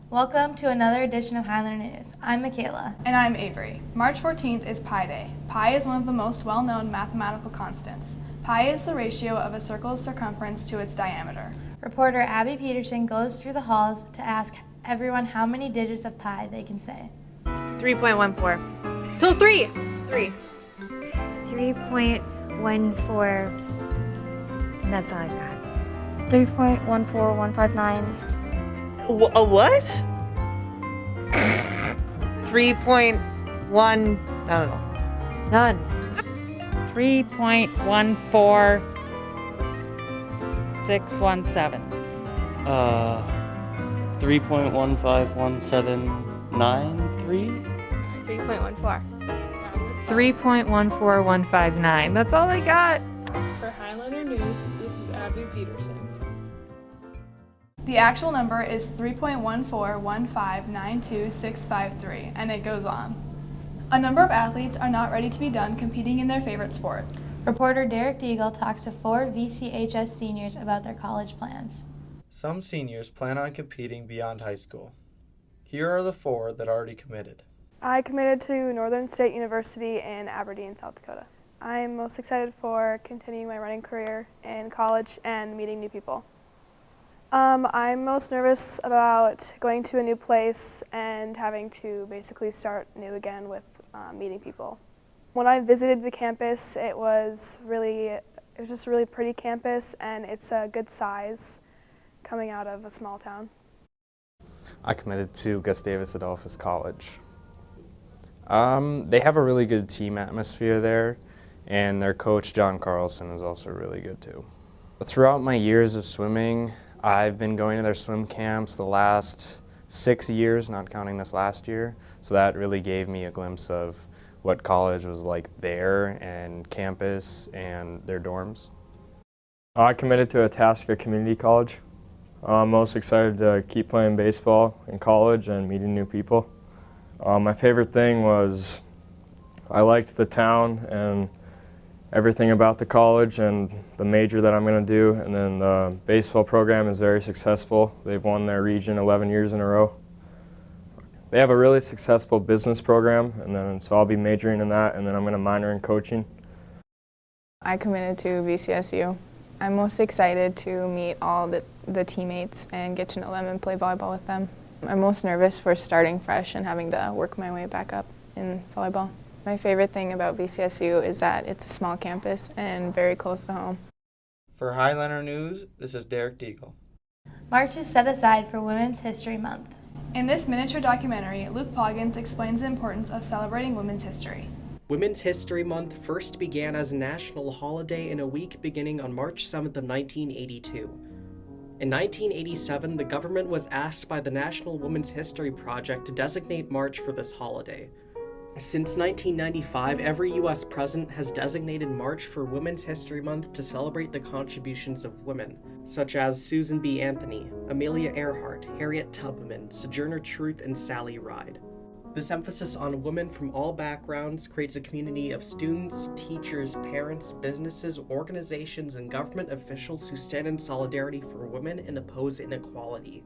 Welcome to another edition of Highlander News. I'm Michaela. And I'm Avery. March 14th is Pi Day. Pi is one of the most well-known mathematical constants. Pi is the ratio of a circle's circumference to its diameter. Reporter Abby Peterson goes through the halls to ask everyone how many digits of pi they can say. 3.14. So 3! 3.14. That's all I got. 3.14159. A what? 3.1. I don't know. None. 3.14617. 3.15179.3. 3.14. 3.14159. That's all I got. For Highlander News, this is Abby Peterson. The actual number is 3.141592653, and it goes on. A number of athletes are not ready to be done competing in their favorite sport. Reporter Derek Deagle talks to 4 VCHS seniors about their college plans. Some seniors plan on competing beyond high school. Here are the 4 that already committed. I committed to Northern State University in Aberdeen, South Dakota. I'm most excited for continuing my running career in college and meeting new people. I'm most nervous about going to a new place and having to basically start new again with meeting people. When I visited the campus, it was just a really pretty campus, and it's a good size coming out of a small town. I committed to Gustavus Adolphus College. They have a really good team atmosphere there, and their coach, John Carlson, is also really good too. Throughout my years of swimming, I've been going to their swim camps the last 6 years, not counting this last year, so that really gave me a glimpse of what college was like there and campus and their dorms. I committed to Itasca Community College. I'm most excited to keep playing baseball in college and meeting new people. My favorite thing was I liked the town and everything about the college and the major that I'm going to do, and then the baseball program is very successful. They've won their region 11 years in a row. They have a really successful business program, and then so I'll be majoring in that, and then I'm going to minor in coaching. I committed to VCSU. I'm most excited to meet all the teammates and get to know them and play volleyball with them. I'm most nervous for starting fresh and having to work my way back up in volleyball. My favorite thing about VCSU is that it's a small campus and very close to home. For Highlander News, this is Derek Deagle. March is set aside for Women's History Month. In this miniature documentary, Luke Poggins explains the importance of celebrating women's history. Women's History Month first began as a national holiday in a week beginning on March 7th of 1982. In 1987, the government was asked by the National Women's History Project to designate March for this holiday. Since 1995, every U.S. president has designated March for Women's History Month to celebrate the contributions of women, such as Susan B. Anthony, Amelia Earhart, Harriet Tubman, Sojourner Truth, and Sally Ride. This emphasis on women from all backgrounds creates a community of students, teachers, parents, businesses, organizations, and government officials who stand in solidarity for women and oppose inequality.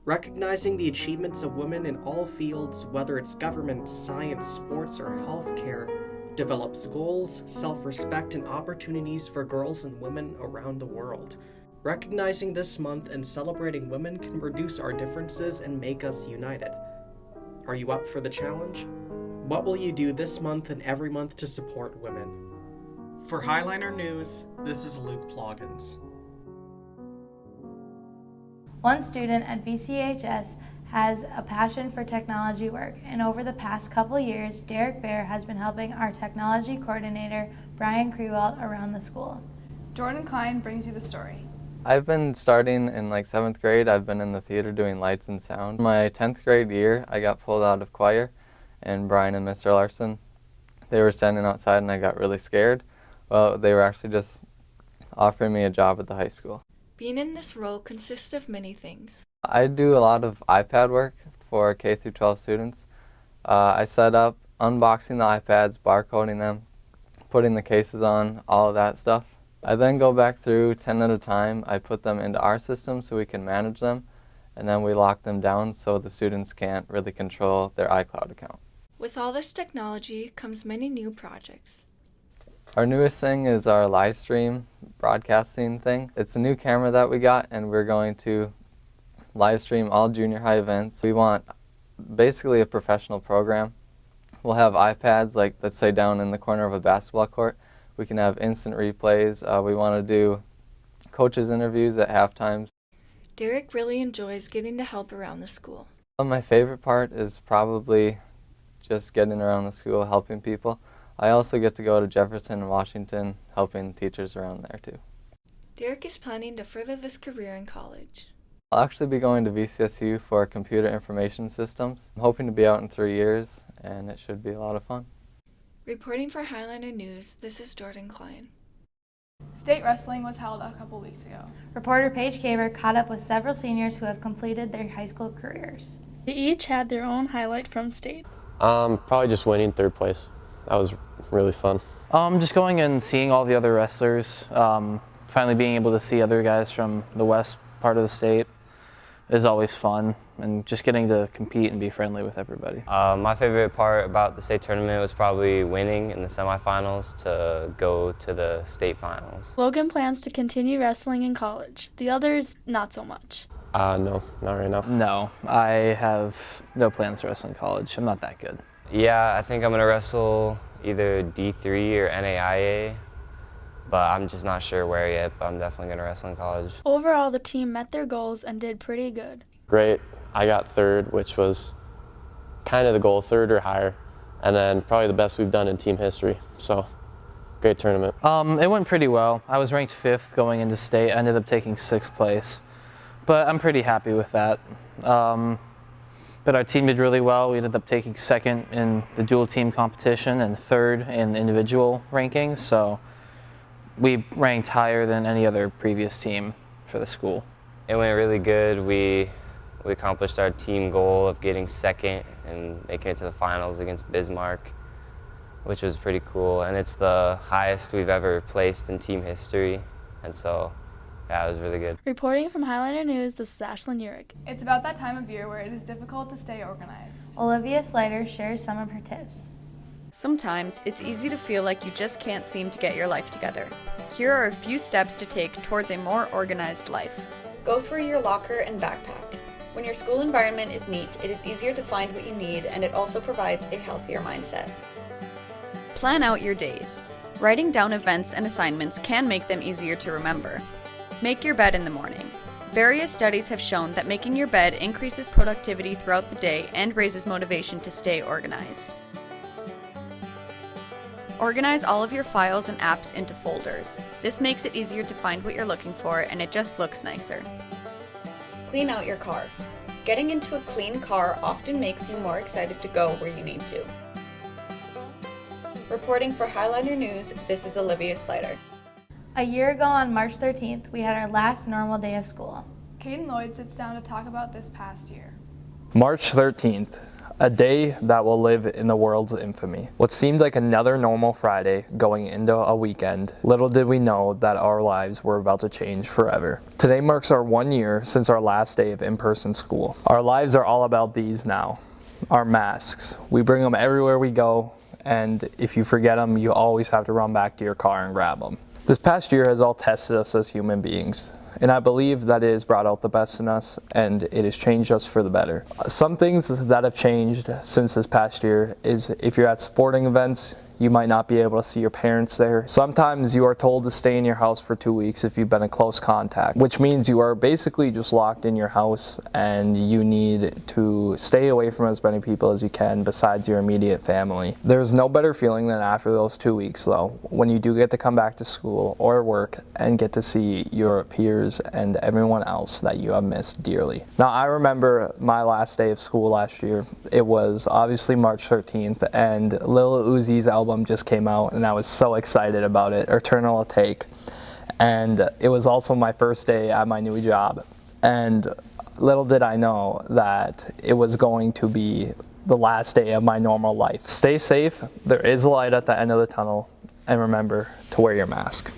Recognizing the achievements of women in all fields, whether it's government, science, sports, or healthcare, develops goals, self-respect, and opportunities for girls and women around the world. Recognizing this month and celebrating women can reduce our differences and make us united. Are you up for the challenge? What will you do this month and every month to support women? For Highlander News, this is Luke Ploggins. One student at VCHS has a passion for technology work, and over the past couple years, Derek Bear has been helping our technology coordinator, Brian Krewald, around the school. Jordan Klein brings you the story. I've been starting in 7th grade. I've been in the theater doing lights and sound. My 10th grade year, I got pulled out of choir, and Brian and Mr. Larson, they were standing outside and I got really scared. Well, they were actually just offering me a job at the high school. Being in this role consists of many things. I do a lot of iPad work for K through 12 students. I set up unboxing the iPads, barcoding them, putting the cases on, all of that stuff. I then go back through 10 at a time. I put them into our system so we can manage them, and then we lock them down so the students can't really control their iCloud account. With all this technology comes many new projects. Our newest thing is our live stream broadcasting thing. It's a new camera that we got, and we're going to live stream all junior high events. We want basically a professional program. We'll have iPads, like let's say down in the corner of a basketball court. We can have instant replays. We want to do coaches interviews at halftimes. Derek really enjoys getting to help around the school. My favorite part is probably just getting around the school, helping people. I also get to go to Jefferson and Washington, helping teachers around there too. Derek is planning to further this career in college. I'll actually be going to VCSU for computer information systems. I'm hoping to be out in 3 years, and it should be a lot of fun. Reporting for Highlander News, this is Jordan Klein. State wrestling was held a couple weeks ago. Reporter Paige Caver caught up with several seniors who have completed their high school careers. They each had their own highlight from state. Probably just winning third place. That was really fun. Just going and seeing all the other wrestlers, finally being able to see other guys from the west part of the state is always fun, and just getting to compete and be friendly with everybody. My favorite part about the state tournament was probably winning in the semifinals to go to the state finals. Logan plans to continue wrestling in college. The others, not so much. No, not right now. No, I have no plans to wrestle in college. I'm not that good. Yeah, I think I'm going to wrestle either D3 or NAIA, but I'm just not sure where yet, but I'm definitely going to wrestle in college. Overall, the team met their goals and did pretty good. Great. I got third, which was kind of the goal, third or higher, and then probably the best we've done in team history, so great tournament. It went pretty well. I was ranked 5th going into state. I ended up taking 6th place, but I'm pretty happy with that. But our team did really well. We ended up taking 2nd in the dual team competition and 3rd in the individual rankings, so we ranked higher than any other previous team for the school. It went really good. We accomplished our team goal of getting 2nd and making it to the finals against Bismarck, which was pretty cool. And it's the highest we've ever placed in team history. And so, yeah, it was really good. Reporting from Highlander News, this is Ashlyn Urick. It's about that time of year where it is difficult to stay organized. Olivia Slider shares some of her tips. Sometimes it's easy to feel like you just can't seem to get your life together. Here are a few steps to take towards a more organized life. Go through your locker and backpack. When your school environment is neat, it is easier to find what you need, and it also provides a healthier mindset. Plan out your days. Writing down events and assignments can make them easier to remember. Make your bed in the morning. Various studies have shown that making your bed increases productivity throughout the day and raises motivation to stay organized. Organize all of your files and apps into folders. This makes it easier to find what you're looking for, and it just looks nicer. Clean out your car. Getting into a clean car often makes you more excited to go where you need to. Reporting for Highlander News, this is Olivia Slider. A year ago on March 13th, we had our last normal day of school. Caden Lloyd sits down to talk about this past year. March 13th, a day that will live in the world's infamy. What seemed like another normal Friday going into a weekend, little did we know that our lives were about to change forever. Today marks our 1 year since our last day of in-person school. Our lives are all about these now. Our masks. We bring them everywhere we go, and if you forget them, you always have to run back to your car and grab them. This past year has all tested us as human beings, and I believe that it has brought out the best in us, and it has changed us for the better. Some things that have changed since this past year is if you're at sporting events, you might not be able to see your parents there. Sometimes you are told to stay in your house for 2 weeks if you've been in close contact, which means you are basically just locked in your house and you need to stay away from as many people as you can besides your immediate family. There's no better feeling than after those 2 weeks though, when you do get to come back to school or work and get to see your peers and everyone else that you have missed dearly. Now I remember my last day of school last year. It was obviously March 13th and Lil Uzi's album just came out and I was so excited about it, Eternal Take. And it was also my first day at my new job. And little did I know that it was going to be the last day of my normal life. Stay safe, there is a light at the end of the tunnel, and remember to wear your mask.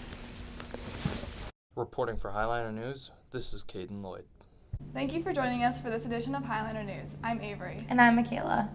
Reporting for Highlander News, this is Caden Lloyd. Thank you for joining us for this edition of Highlander News. I'm Avery. And I'm Michaela.